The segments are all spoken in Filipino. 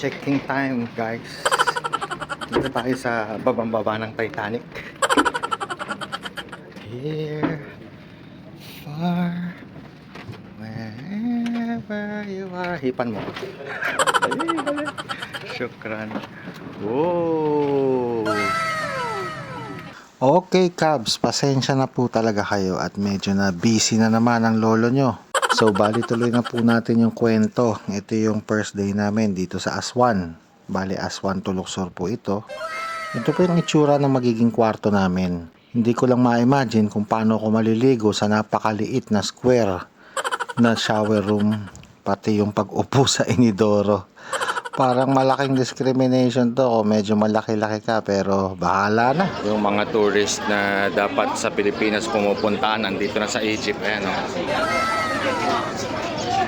checking time, guys. Dito tayo sa babang-baba ng Titanic. Here, far, wherever you are. Hipan mo. Syukran. Whoa! Okay, Cubs, pasensya na po talaga kayo at medyo na busy na naman ang lolo nyo. So, bali tuloy na po natin yung kwento. Ito yung first day namin dito sa Aswan. Bali, Aswan to Luxor po ito. Ito po yung itsura ng magiging kwarto namin. Hindi ko lang ma-imagine kung paano ako maliligo sa napakaliit na square na shower room. Pati yung pag-upo sa inidoro. Parang malaking discrimination to kung medyo malaki-laki ka, pero bahala na. Yung mga tourist na dapat sa Pilipinas pumupuntahan, nandito na sa Egypt. Ayan, oh.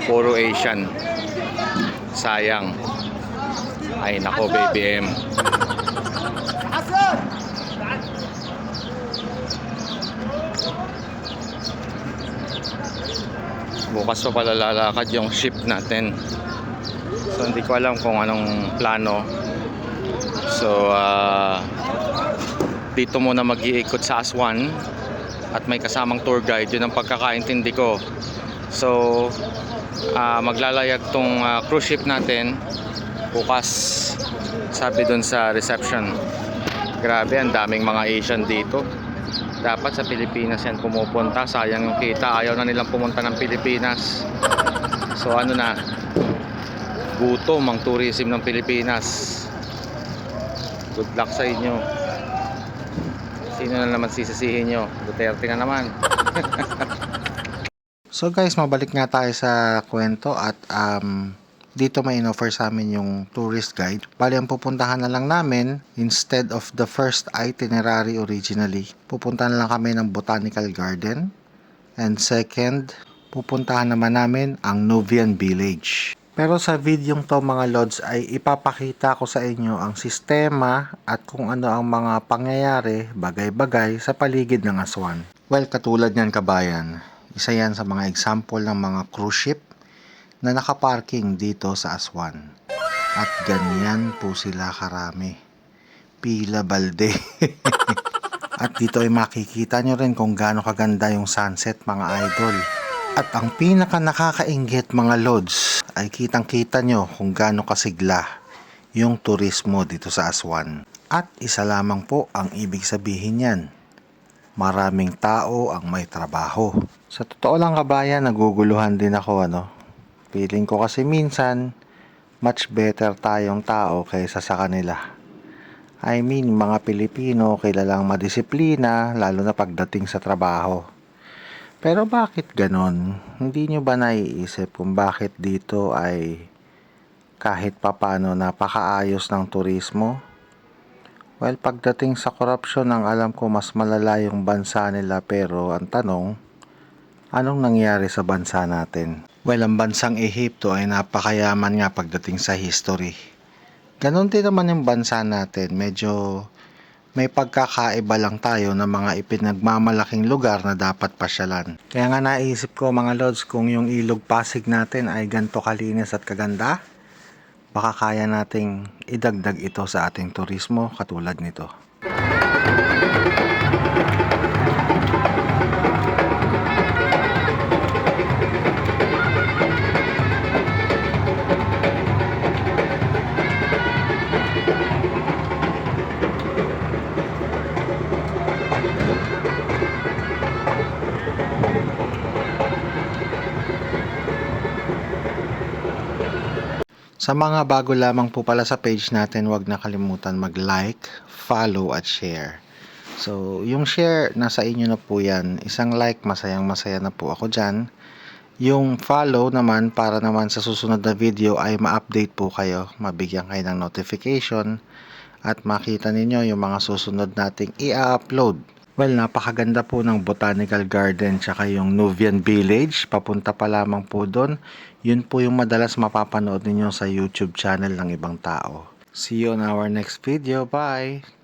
Puro Asian. Sayang. Ay nako, baby M. Bukas pa pala lalakad yung ship natin. So hindi ko alam kung anong plano. So dito muna mag-iikot sa Aswan at may kasamang tour guide. Yun ang pagkakaintindi ko. So maglalayag tong cruise ship natin bukas, sabi dun sa reception. Grabe, ang daming mga Asian dito. Dapat sa Pilipinas yan pumupunta. Sayang yung kita. Ayaw na nilang pumunta ng Pilipinas. So ano na, gutom ang tourism ng Pilipinas. Good luck sa inyo. Sino na naman sisisihin nyo? Duterte na naman. So guys, mabalik nga tayo sa kwento at dito may in-offer sa amin yung tourist guide. Bali, ang pupuntahan na lang namin, instead of the first itinerary originally, pupuntahan na lang kami ng Botanical Garden. And second, pupuntahan naman namin ang Nubian Village. Pero sa video to mga lods ay ipapakita ko sa inyo ang sistema at kung ano ang mga pangyayari, bagay-bagay sa paligid ng Aswan. Well, katulad niyan kabayan, isa yan sa mga example ng mga cruise ship na nakaparking dito sa Aswan. At ganyan po sila karami. Pila balde. At dito ay makikita nyo rin kung gaano kaganda yung sunset mga idol. At ang pinaka nakakainggit mga lods ay kitang-kita nyo kung gaano kasigla yung turismo dito sa Aswan. At isa lamang po ang ibig sabihin yan. Maraming tao ang may trabaho. Sa totoo lang kabayan, naguguluhan din ako Feeling ko kasi minsan much better tayong tao kaysa sa kanila. I mean, mga Pilipino kilalang madisiplina lalo na pagdating sa trabaho. Pero bakit ganon? Hindi nyo ba naiisip kung bakit dito ay kahit papano napakaayos ng turismo? Well, pagdating sa korupsyon, ang alam ko mas malala yung bansa nila, pero ang tanong, anong nangyari sa bansa natin? Well, ang bansang Ehipto ay napakayaman nga pagdating sa history. Ganon din naman yung bansa natin, medyo may pagkakaiba lang tayo ng mga ipinagmamalaking lugar na dapat pasyalan. Kaya nga naisip ko mga lods, kung yung ilog Pasig natin ay ganito kalinis at kaganda, baka kaya nating idagdag ito sa ating turismo katulad nito. Sa mga bago lamang po pala sa page natin, huwag nakalimutan mag-like, follow at share. So, yung share, nasa inyo na po yan. Isang like, masayang-masaya na po ako dyan. Yung follow naman, para naman sa susunod na video ay ma-update po kayo. Mabigyan kayo ng notification at makita ninyo yung mga susunod nating i-upload. Well, napakaganda po ng Botanical Garden tsaka yung Nubian Village. Papunta pa lamang po doon. Yun po yung madalas mapapanood ninyo sa YouTube channel ng ibang tao. See you on our next video. Bye!